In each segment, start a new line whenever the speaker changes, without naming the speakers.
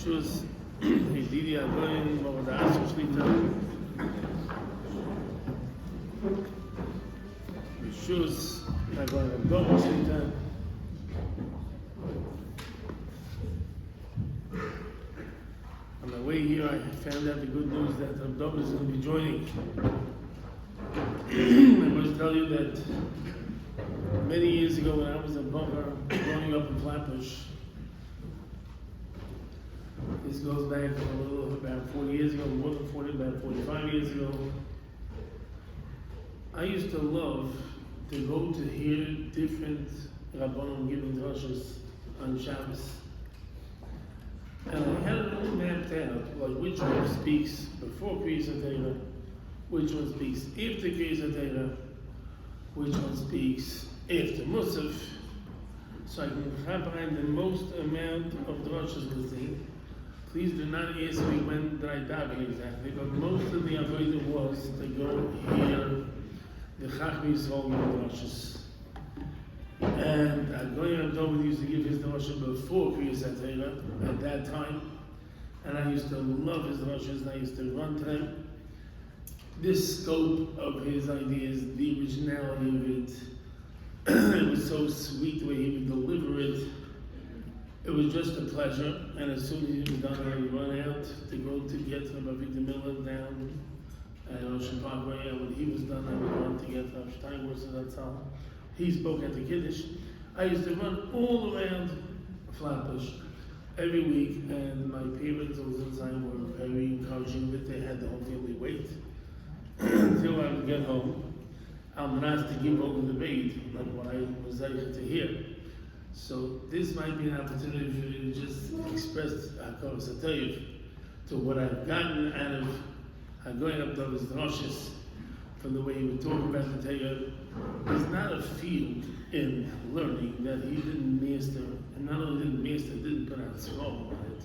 Yeshurun, Yedidi Agoyin, Melava, Shlita. Yeshurun, Agoyin, Melava, Shlita. On my way here, I found out the good news that Abdullah is going to be joining. I must tell you that many years ago, when I was a bummer growing up in Flatbush, this goes back about 40 years ago, more than 40, about 45 years ago. I used to love to go to hear different Rabbanim giving drushes on Shabbos. And I had it all mapped out, like which one speaks before Kriyas HaTorah, which one speaks after Kriyas HaTorah, which one speaks after Musaf, so I can combine the most amount of drushes with thing. Please do not ask me when did I daven exactly, but most of the avodah was to go hear the Chachmi Yisrael giving drushes. And Goyen Abdullah used to give his drusha before Kriyas HaTorah at that time, and I used to love his drushes, and I used to run to them. This scope of his ideas, the originality of it, it was so sweet the way he would deliver it. It was just a pleasure, and as soon as he was done, I would run out to go to get Rabbi Victor Miller down at Ocean Parkway, and when he was done, I would run to get Rabbi Steinwurz, and that's how he spoke at the Kiddush. I used to run all around Flatbush every week, and my parents all the time were very encouraging that they had the whole family wait until I would get home. I'm not to give over the bait, like what I was able to hear. So this might be an opportunity for you to just express to what I've gotten out of Hagoyin Abdulah's drushes from the way he would talk about the Torah. There's not a field in learning that he didn't master, and not only didn't master, didn't put out smoke on it.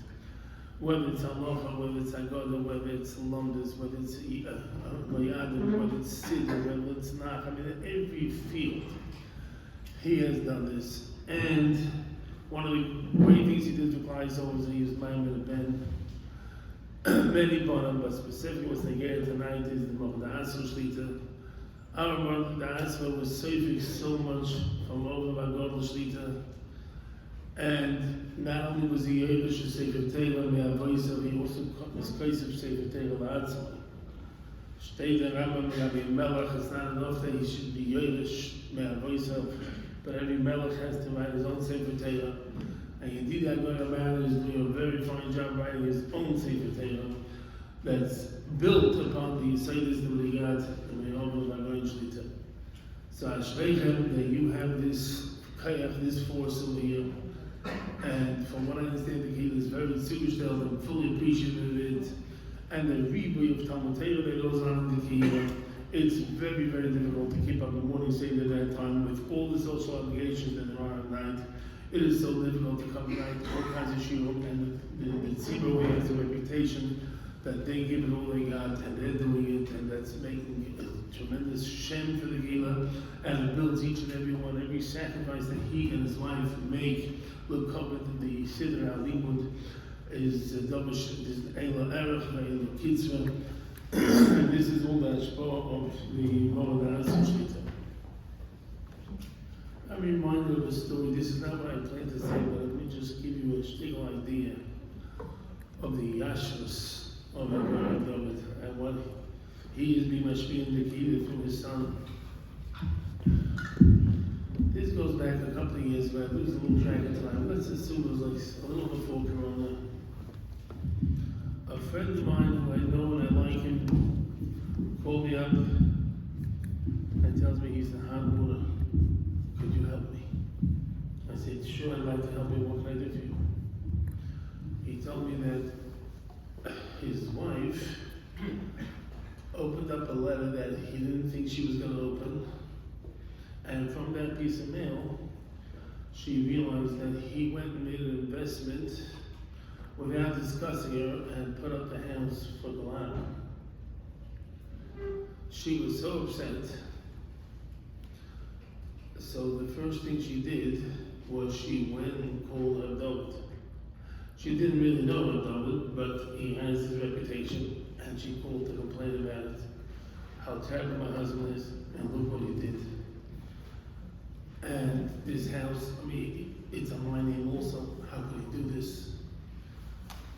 Whether it's Malka, whether it's Agoda, whether it's Lomdas, whether it's Moyadim, whether it's Siddur, whether it's Nach, I mean, every field he has done this. And one of the great things he did for Klai was he used Maimon Ben. Many bottom, but specifically what's they get tonight is the Melava Shlita. Our Melava was saving so much from all of our God Shlita. And not only was he able to say for Taylor, he also was crazy to say for Taylor Latzma. Shlita Rambam, Melach, it's not enough that he should be Yodesh, but every Melech has to write his own Sefer Torah. And Yedidi Agoyin Abdullah is doing a very fine job writing his own Sefer Torah that's built upon the Yisaitis that we got in the Melava Agoyin Shlita. So Ashreichem that you have this kayach, this force over here. And from what I understand, the Kehillah is very zugestellt and fully appreciative of it. And the rebirth of Talmud Torah that goes on in the Kehillah. It's very, very difficult to keep up the morning Seder at that time with all the social obligations that there are at night. It is so difficult to come tonight to all kinds of shiur, and the Tzibur has a reputation that they give it all they got, and they're doing it, and that's making a tremendous shem for the Gila, and it builds each and every one, every sacrifice that he and his wife make. Look covered in the Siddur Alimud is Dovish, is Eila Erech, Eila Kitzvah. And this is all the Ashpah of the Melava Shlita. I'm reminded of a story. This is not what I planned to say, but let me just give you a shtickle idea of the Yashus of David and what he is being mashpiyah the Kehillah through his son. This goes back a couple of years ago. I lose a little track of time. Let's assume it was like a little before Corona. A friend of mine who I know and I like him called me up and tells me he's in hot water. Could you help me? I said, sure, I'd like to help you. What can I do for you? He told me that his wife opened up a letter that he didn't think she was going to open. And from that piece of mail, she realized that he went and made an investment without discussing her and put up the house for the land. She was so upset. So the first thing she did was she went and called her David. She didn't really know about it, but he has his reputation, and she called to complain about it, how terrible my husband is, and look what he did. And this house, I mean, it's on my name also, how could he do this?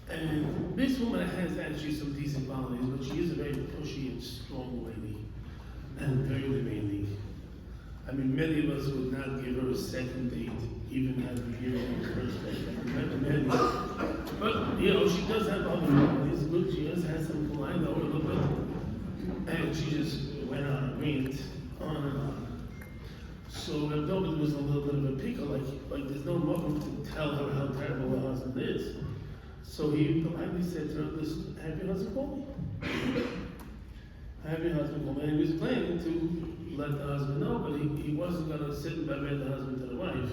And this woman has actually some decent qualities, but she is a very pushy and strong lady, and very demanding. I mean, many of us would not give her a second date, even had we given her a first date. But, you know, she does have other qualities, good, she has had some collide over a little bit, and she just went on a rant, on and on. So Reb David was a little bit of a pickle, like there's no moment to tell her how terrible her husband is. So he politely said to her, listen, have your husband call me. Have your husband call me. And he was planning to let the husband know, but he wasn't going to sit and direct the husband to the wife.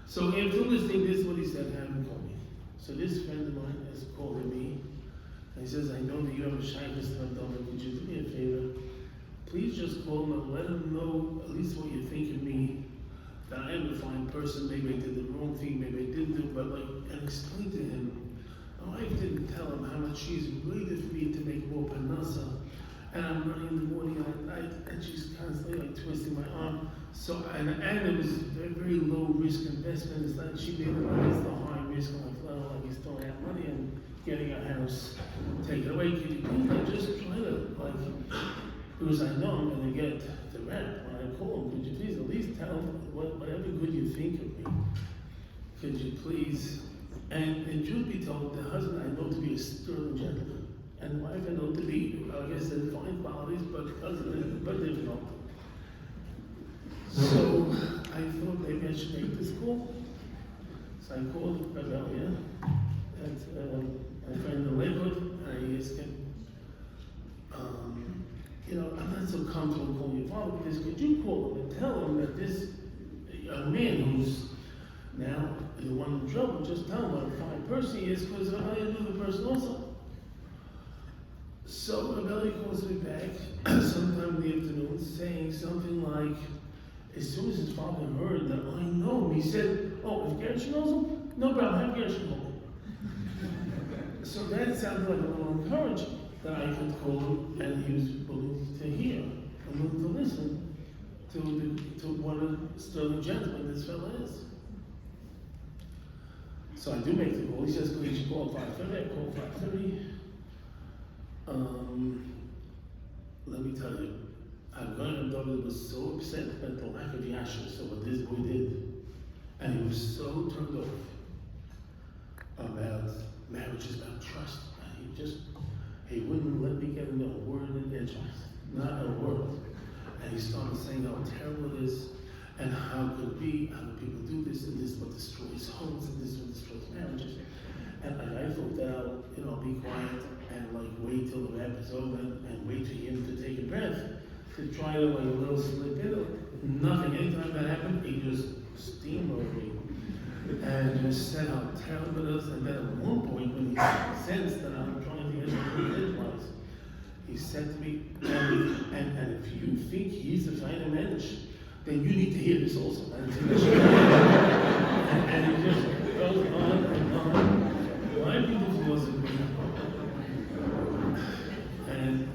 So after listening, this is what he said, have him call me. So this friend of mine is calling me, and he says, I know that you have a shyness to Reb David, would you do me a favor? Please just call him and let him know at least what you think of me, that I am a fine person, maybe I did the wrong thing, maybe I didn't do, but and explain to him. My wife didn't tell him how much she's waited for me to make more panasa, and I'm running in the morning and at night, and she's constantly twisting my arm. So, and it was very, very low risk investment. It's like she made it the high risk, like he's throwing out money and getting a house taken away. Can you please just try to because I know I'm going to get the rent when I call him. Could you please at least tell him whatever good you think of me? Could you please? And truth be told, the husband I know to be a sterling gentleman, and the wife I know to be, I guess, there's fine qualities, but difficult. So I thought maybe I should make this call. So I called Rebellia, and my friend in Lakewood, and I asked him, I'm not so comfortable calling your father, because could you call him and tell him that this young man who's now the one in trouble, just tell him what a fine person he is, because I knew the person also. So Rebelli calls me back sometime in the afternoon saying something like, as soon as his father heard that I know him, he said, oh, if Gershon knows him, no problem, have Gershon call him. So that sounded like a little encouraging, that I could call him, and he was willing to hear, and willing to listen to what a sterling gentleman this fellow is. So I do make the call. He says, "Could you call at 5:30?" I call 5:30. Let me tell you, David was so upset about the lack of Yashur, so what this boy did, and he was so turned off about marriages, about trust, and he wouldn't let me get a word in edgewise, not a word. And he started saying how terrible it is, and how could it be, how do people do this, and this is what destroys homes, and this is what destroys marriages. And I thought that I'll be quiet and wait till the rap is over and wait for him to take a breath, to try to a little slip in. Nothing. Anytime that happened, he just steamrolled me and just said how terrible it is. And then at one point, when he sensed that I'm trying to get him to realize, he said to me, and if you think he's a finer mensch, then you need to hear this also. And he just goes on and on. My beautiful wasn't me. And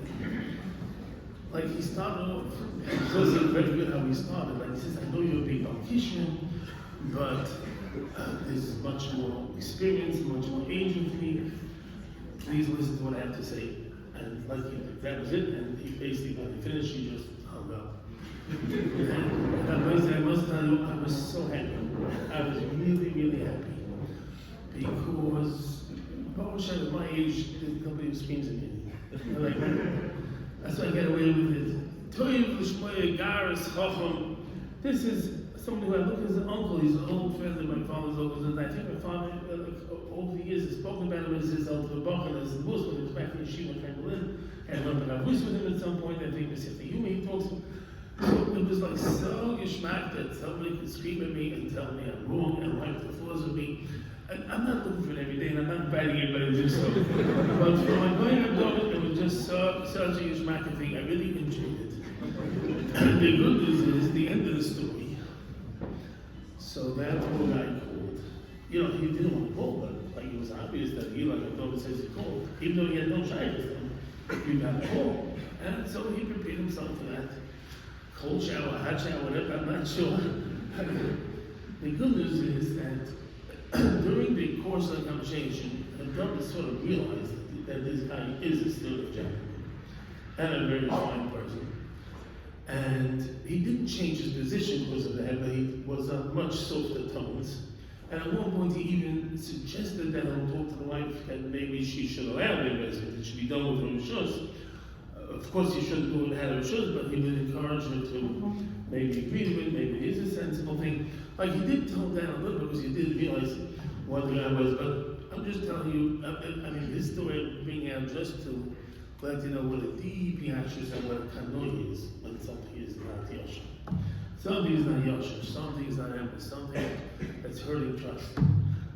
he started off, it wasn't very good how he started. He says, I know you're a big Balkishan, but there's much more experience, much more age with me. Please listen to what I have to say. And that was it. And he basically, when he finished, he just hung up. And I must tell you, I was so happy. I was really, really happy. Because at my age, nobody screams at me. That's why I get away with it. This is somebody who I look at as an uncle. He's an old friend of my father's uncle. And I think my father, over the years, has spoken about him as his elder Bach, as his Muslim. He was back in Yeshurun, Franklin. And I remember I was with him at some point. I think Mr. Yumi, he talks to him. So it was so geschmack that somebody could scream at me and tell me I'm wrong and wipe the floors with me. And I'm not looking for it every day, and I'm not inviting anybody to do so. But for my going up it was just such a geschmack thing. I really enjoyed it. And the good news is the end of the story. So that poor guy called. He didn't want to call, but like it was obvious that he, like Abdullah says, he called, even though he had no shaykhs, he got a call. And so he prepared himself for that. Cold shower, hot shower, whatever, I'm not sure. The good news is that during the course of the conversation, Abdullah sort of realized that this guy is a student of Jacob and a very fine person. And he didn't change his position because of that, but he was on much softer tones. And at one point he even suggested that he'll talk to the wife that maybe she should allow the investment, it should be done with her rishus. Of course he shouldn't do it without her rishus, but he would encourage her to maybe agree with it, maybe it is a sensible thing. Like he did tone down a little bit because he did realize what the guy was, but I'm just telling you, I mean this story I'm bringing out just to let you know what a deep yashus and what a kanoi is when something is not yashus. Something is not yashus, something is not empty, something that's hurting trust.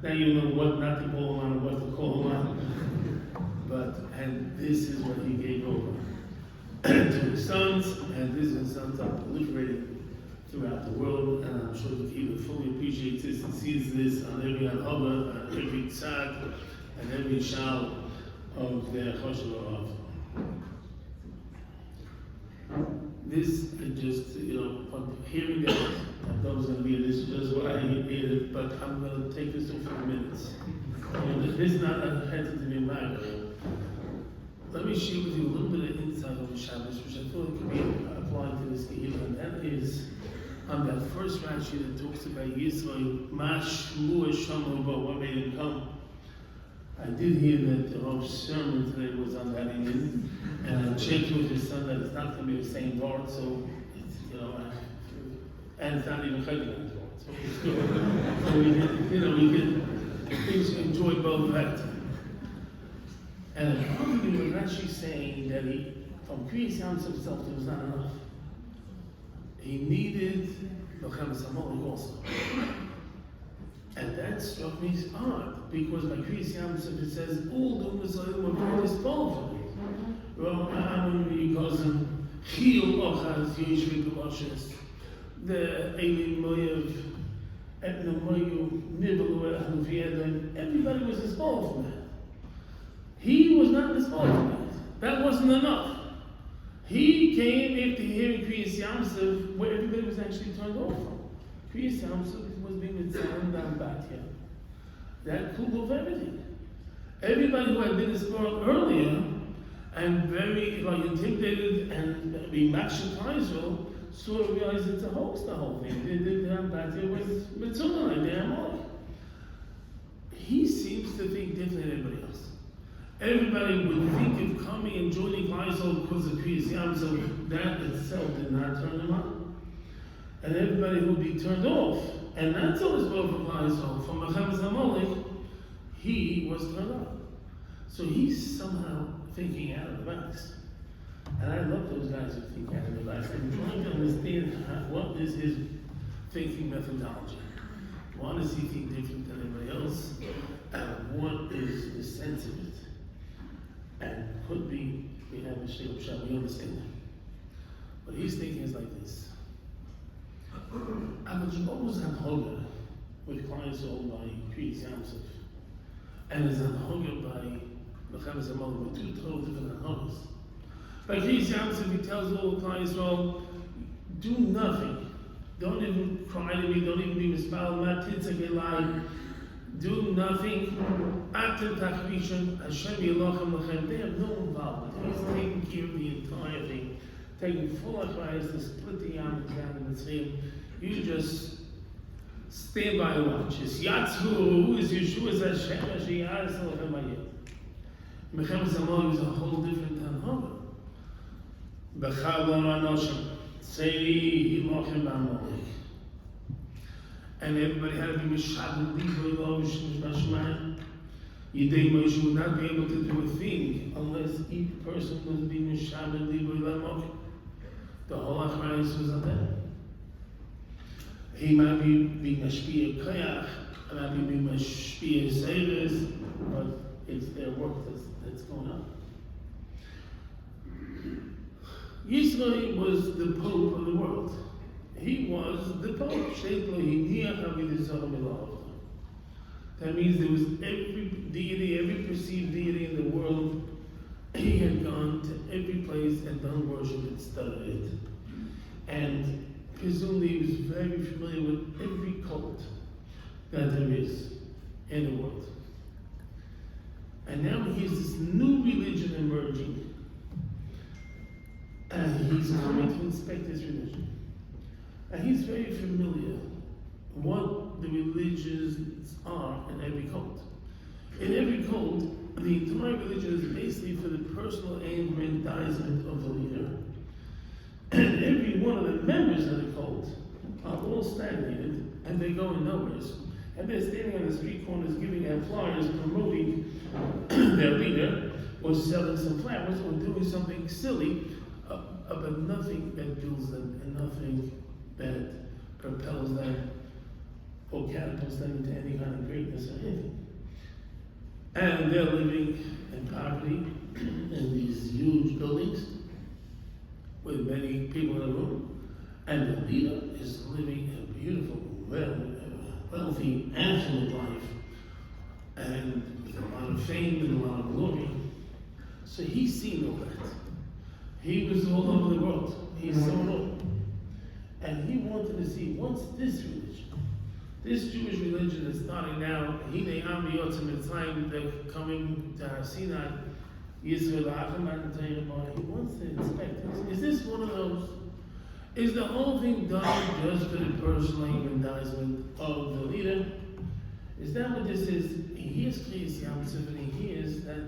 Now you know what not to call him on and what to call him on. And this is what he gave over to his sons, and his sons are proliferating throughout the world, and I'm sure that he fully appreciates this and sees this on every anhava, on every tzad, and every shal of their choshev of. This is just, hearing that I was going to be this is what I needed, but I'm going to take this in 4 minutes. This is not a hesitant to be mad. Let me share with you a little bit of insight on Shabbos, which I thought could be applied to this Kehillah, and that is on that first Rashi that talks about Yisrael, Mash Shmua Shamu, what made him come. I did hear that the whole sermon today was on that Indian, and I checked with his son that it's not going to be the same Lord, so it's, and it's not even Chayim Lord, so it's good. So we can enjoy both that. And apparently we're actually saying that from Kriyas Yamsuf himself, it was not enough. He needed Melava also. And that struck me odd, because by Kriyas Yamsuf it says, all the Muslim were very disposable. He goes in Chil Ochaz Yeshurun Galoshes, the Eilim Moyev, Etna Moyu, Nibelu Echnu everybody was disposable. He was not disposable. That wasn't enough. He came after hearing Kriyas Yamsuf, where everybody was actually turned off from. Kriyas Yamsuf was being mitzvah down back here. That could of everything. Everybody who had been explored earlier and very intimidated and being makshir Israel sort of realized it's a hoax, the whole thing. The down back here was mitzvah, damn. He seems to think differently than everybody else. Everybody would think of coming and joining Klaisol because of Kriyas Yamsuf. That itself did not turn him on. And everybody would be turned off. And that's all as well for Klaisol. From Melava Zamolik, he was turned on. So he's somehow thinking out of the box. And I love those guys who think out of the box. I'm trying to understand what is his thinking methodology. Why does he think different than everybody else? And what is the sense of it? And could be, we have a Shlita shot, we understand that. But he's thinking is like this. I was always on Hoga with clients owned by Kriyas Yamsuf. And is on Hoga by Melava Zamolik with two totally different Hogas. By Kriyas Yamsuf, he tells all the clients, well, do nothing. Don't even cry to me, don't even be mispelled, do nothing. Atem Tachvishan, Hashem Yelochem Lachem. They have no involvement. He's taking care of the entire thing, taking full advice to split the Yam and Mitzrayim. You just stand by and watch. It's Yatzhu, who is Yeshua, is Hashem, Hashem Yadis Lachem Ayeh. Melava Zamolik is a whole different Tanhava. B'chal Anoshim, Tzeri Hilochem B'Amolik. And everybody had to be Mishabed Libo Elosh Mishmashman. Yidei Moshe would not be able to do a thing unless each person was being Mishabed Libo Elosh. The whole Achrayus was on that. He might be Mashpia Koyach, might be Mashpia Seires, but it's their work that's going on. Yisrael was the Pope of the world. He was the Pope. That means there was every deity, every perceived deity in the world. He had gone to every place and done worship and studied it. And presumably he was very familiar with every cult that there is in the world. And now here's this new religion emerging. And he's coming to inspect this religion. And he's very familiar what the religions are in every cult. In every cult, the entire religion is basically for the personal aggrandizement of the leader. And every one of the members of the cult are all stagnated and they're going nowhere. And they're standing on the street corners giving out flyers promoting their leader or selling some flowers or doing something silly, but nothing that builds them and nothing that propels them or catapults them into any kind of greatness or anything. And they're living in poverty in these huge buildings with many people in the room. And the leader is living a beautiful, wealthy, affluent life. And with a lot of fame and a lot of glory. So he's seen all that. He was all over the world. He saw it all. And he wanted to see, what's this religion? This Jewish religion is starting now. They're coming to our Sinai. He wants to inspect this. Is this one of those? Is the whole thing done just for the personal aggrandizement of the leader? Is that what this is? He hears Kriyas Yamsuf and he hears that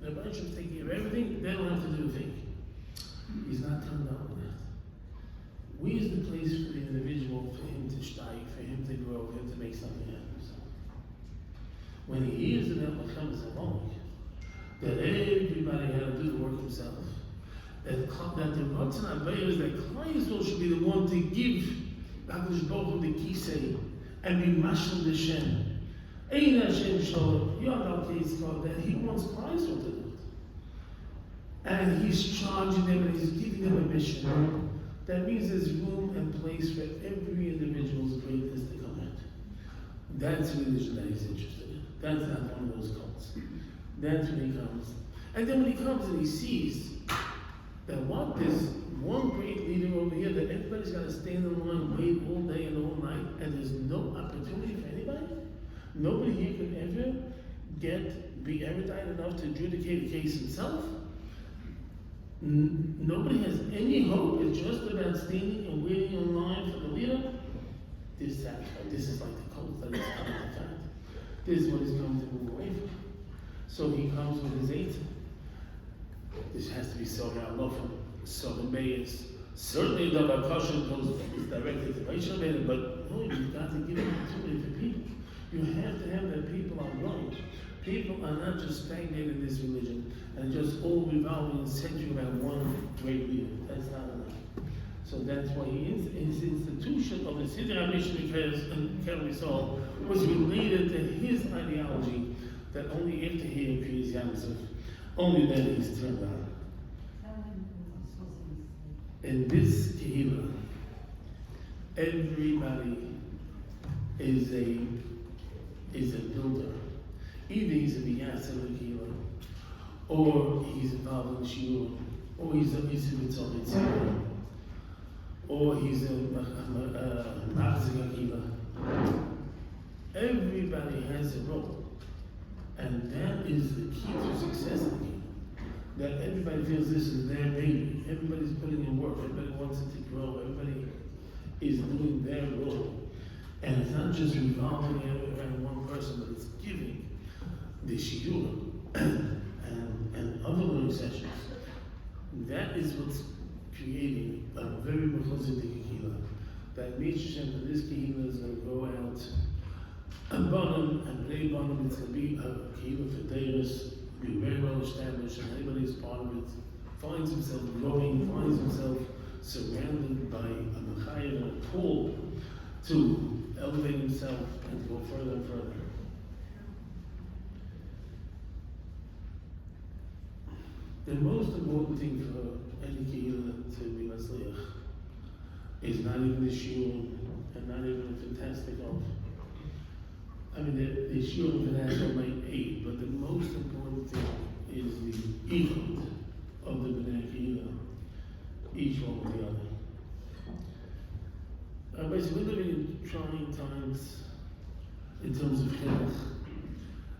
the Rebbe should take care of everything, they don't have to do a thing. He's not turned on with that. We is the place for the individual, for him to steig, for him to grow, for him to make something out of himself. When he hears that Malka is alone, that everybody had to do the work himself, that the Ratzon Abayah is that Klal should be the one to give HaKadosh Baruch Hu the kisei and be mashal the Shem. Ein Hashem Shalom, Yod Al-Keitzkar, that he wants Klal to do it. And he's charging them and he's giving them a mission. That means there's room and place for every individual's greatness to come out. That's religion that he's interested in. That's not one of those cults. That's when he comes. And then when he comes and he sees that what this one great leader over here, that everybody's got to stand in line, wait all day and all night, and there's no opportunity for anybody. Nobody here could ever be erudite enough to adjudicate a case himself. Nobody has any hope. It's just about standing and waiting in line for the leader. This is like the cult that is coming to fact. This is what he's going to move away from. So he comes with his eight. This has to be Soga Alofa. Soga Bayes. Certainly the Bakasha is directed to Rachel Bayes, but no, you've got to give opportunity to people. You have to have that people are growing. People are not just stagnated in this religion and just all revolving and centering around one great leader. That's not enough. So that's why his institution of the Siddur HaMishna and Kelly Saul was related to his ideology that only after he appears Yamsuf, only then he's turned on. In this Kehillah, everybody is a builder. Either he's a Biyasa of the Kehillah, or he's involved in Yeshurun, or he's a Mitzvah, or he's a Mazik Kehillah. Everybody has a role. And that is the key to success in the kingdom. That everybody feels this is their baby. Everybody's putting in work. Everybody wants it to grow. Everybody is doing their role. And it's not just revolving around one person, but it's giving the shiur and other learning sessions. That is what's creating a very mechuzah kehillah. That Mitzvah for this kehillah is going to go out and Bonham and Bnei Bonham. It's going to be a kehillah for Deirus, be very well established, and anybody who's part of it finds himself growing, finds himself surrounded by a mechayah and a pull to elevate himself and go further and further. The most important thing for any kehillah to be matzliach is not even the shiur and not even the fantastic of I mean, the Yeshurun can ask all my aid, but the most important thing is the ego of the B'nai Kehillah, each one with the other. Basically, we're living in trying times in terms of health,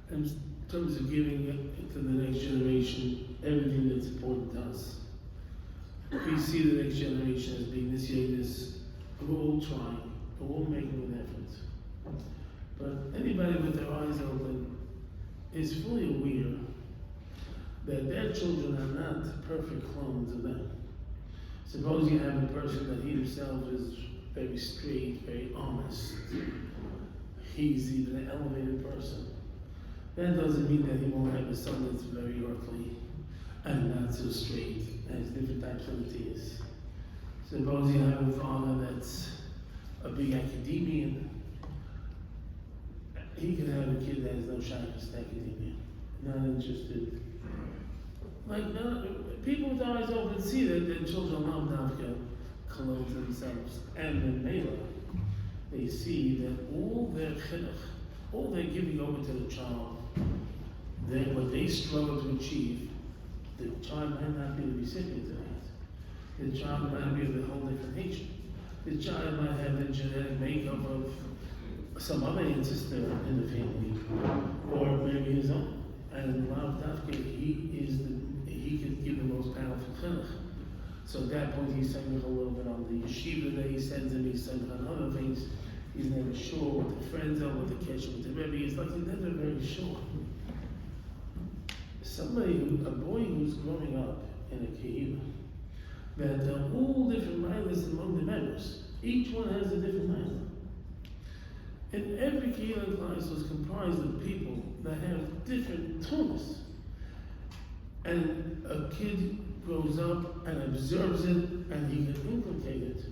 and in terms of giving it to the next generation everything that's important to us. We see the next generation as being initiators. We're all trying, we're all making an effort. But anybody with their eyes open is fully aware that their children are not perfect clones of them. Suppose you have a person that he himself is very straight, very honest. He's even an elevated person. That doesn't mean that he won't have a son that's very earthly and not so straight, has different types of ideas. Suppose you have a father that's a big academician. He can have a kid that has no shyness to academia, not interested. People with eyes open see that their children love Navka, clothe themselves, and in Melava, they see that all their chinuch, all they're giving over to the child, what they struggle to achieve, the child might not be the recipient of that. The child might be of a whole different nature. The child might have the genetic makeup of some other ancestor in the family, or maybe his own. And Lav Dafke, he could give the most powerful chinuch. So at that point, he's saying a little bit on the yeshiva that he sends him, he's saying on other things. He's never sure what the friends are, what the connection with the Rebbe is. Like, he's never very sure. A boy who's growing up in a kehillah, that there are all different milas among the members. Each one has a different mila. And every kehillah class was comprised of people that have different tumas. And a kid grows up and observes it, and he can implicate it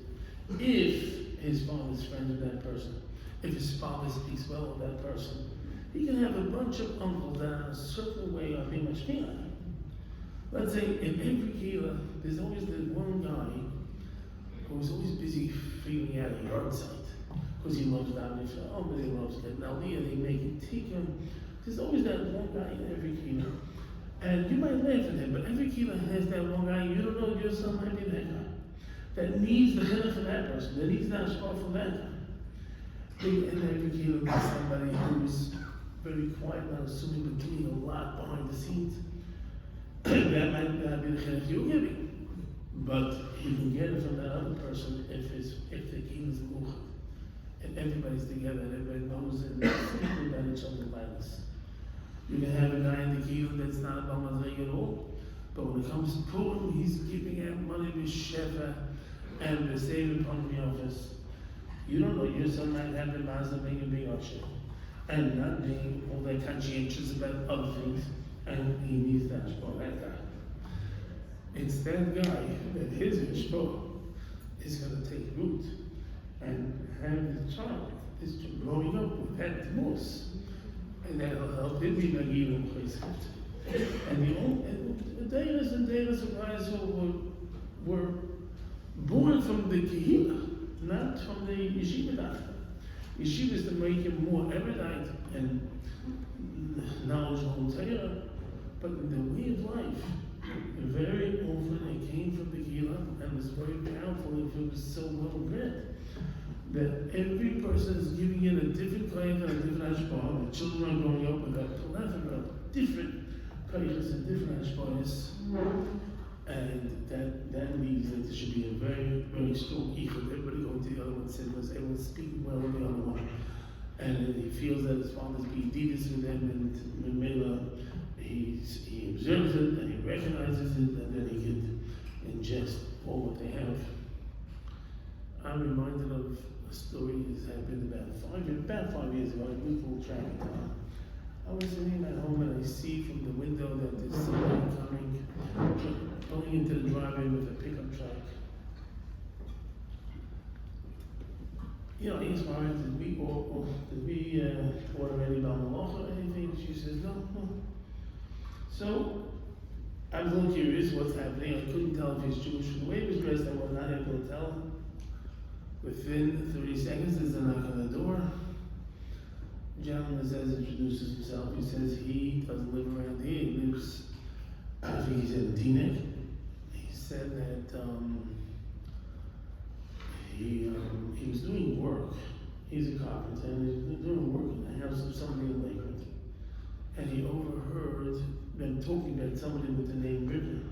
if his father's friends with that person, if his father speaks well of that person. He can have a bunch of uncles that are a certain way of being mashpia. Let's say in every kehillah, there's always the one guy who's always busy figuring out a yard site because he loves that but he loves getting aliyah, they make it tikkum. There's always that one guy in every kehillah. And you might laugh at him, but every kehillah has that one guy. You don't know your son might be that guy that needs the chinuch for that person, that needs the hashpah from that guy. And every kehillah there's somebody who's very quiet, not assuming, but doing a lot behind the scenes. That might not be the chinuch you're giving, but you can get it from that other person if the kehillah is muchad, and everybody's together, and everybody knows and speaking about each other's violence. You can have a guy in the kehillah that's not a Balmazreg at all, but when it comes to Purim, he's giving out money with Sheva and the saving from the office. You don't know, your son might have the Mazda being a big usher and not being all that conscientious about other things, and he needs that for that guy. It's that guy that his mishpah is going to take root and have the child is growing up with that moose, and that'll help him be Nagil and Chesed. And the Deiras and Deiras of Israel were born from the Kehillah, not from the yeshiva doctor. Yeshiva is to make him more erudite and knowledgeable in Torah, but in the way of life, very often it came from the Kehillah and was very powerful if it was so well bred. That every person is giving in a different koyach and a different hashpah. The children are growing up with a plethora of different koyachs and different hashpahs. And that means that there should be a very, very strong ichud. Everybody going to the other one said was able to speak well of the other one. And he feels that his father's being devious with him, and Melava, he observes it and he recognizes it, and then he can ingest all what they have. I'm reminded of a story that happened about 5 years ago. I moved full track of time. I was sitting at home and I see from the window that there's somebody pulling into the driveway with a pickup truck. You know, I asked my wife, did we order any Malka or anything? She says, no. So I was a little curious what's happening. I couldn't tell if he's Jewish. From the way he was dressed, I was not able to tell. Within 30 seconds, there's a knock on the door. gentleman says, introduces himself. He says he doesn't live around here. He lives, I think he said in Teaneck. He said that he was doing work. He's a carpenter and he was doing work in the house of somebody in Lakewood. And he overheard them talking about somebody with the name Ribner.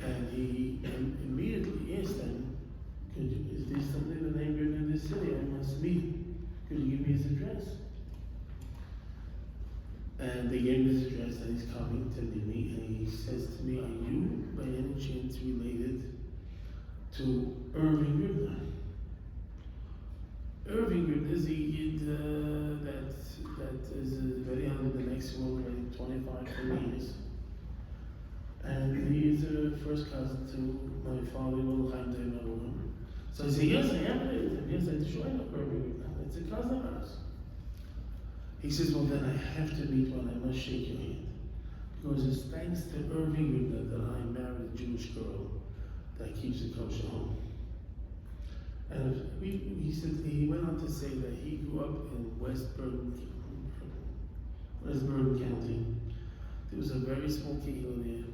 And he immediately asked them, is there somebody with the name Ribner in this city? I must meet him. Could you give me his address? And they gave him his address and he's coming to meet me and he says to me, are you by any chance related to Irving Ribner? Irving Ribner is a yid that is very under the next world, like 25, 30 years. And he is a first cousin to my father, Malka. So I say, yes, I am related to him. Yes, I sure know Irving Ribner. It's a cousin of ours. He says, well then I have to meet one, I must shake your hand. Because it's thanks to Irving Ribner that I married a Jewish girl that keeps a kosher home. And he said, he went on to say that he grew up in West Bergen County. There was a very small kehillah there.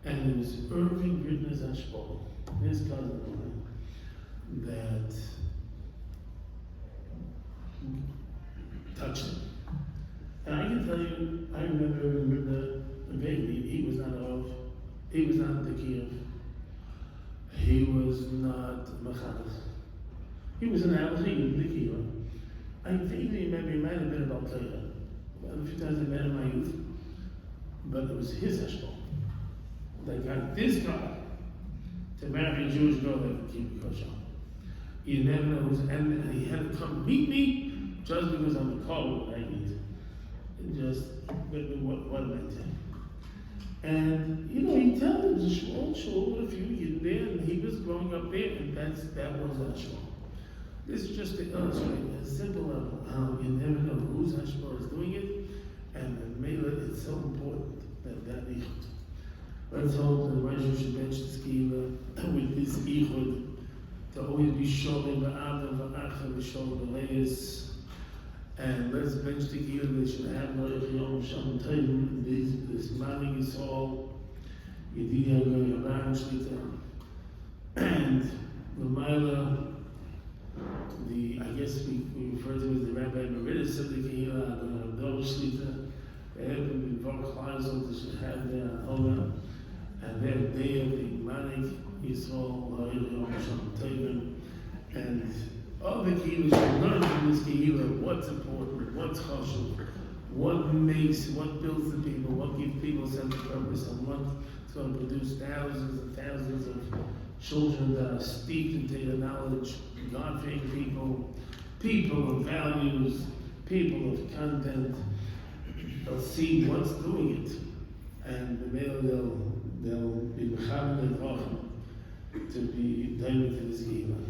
And it was Irving Ribner's Ashbal, his cousin of mine, that touched him. And I can tell you, I remember Irving Ribner vaguely. He was not the Kiev. He was not Machadas. He was an Alchim in the Kiev. I vaguely remember he might have been about Torah. A few times I met in my youth. But it was his Ashbal that got this guy to marry a Jewish girl that could keep kosher. You never know who's, and he had to come meet me just because I'm a call with I need. Just what it meant to him. And he tells him it was a small shul with a few kids there, and he was growing up there, and that was that shul. This is just to illustrate at a simple level how you never know whose Hashbah is doing it, and the Mela, it's so important that ichud. Let's hope that Rosh Hashanah should bench with this ichud to always be sholem ba'adam va'achar v'sholem b'leis. And let's bench together that should have Yom Shalom Tovim, this morning is all Yedidya Goyabam Shlita. And the Mila, I guess we refer to as the Rabbi Meridus of the Kehillah, the Abdul Shlita. They have been Baruch Chazal that should have their Ola. And their day of the Manik is all Yom Shalom Tovim. And all the Kehillah should learn from this Kehillah what's important, what's chashuv, what builds the people, what gives people a sense of purpose, and what's going to produce thousands and thousands of children that are steeped in Torah knowledge, God-fearing people of values, people of content. They'll see what's doing it, and they'll be mechaber to be daily to this Kehillah.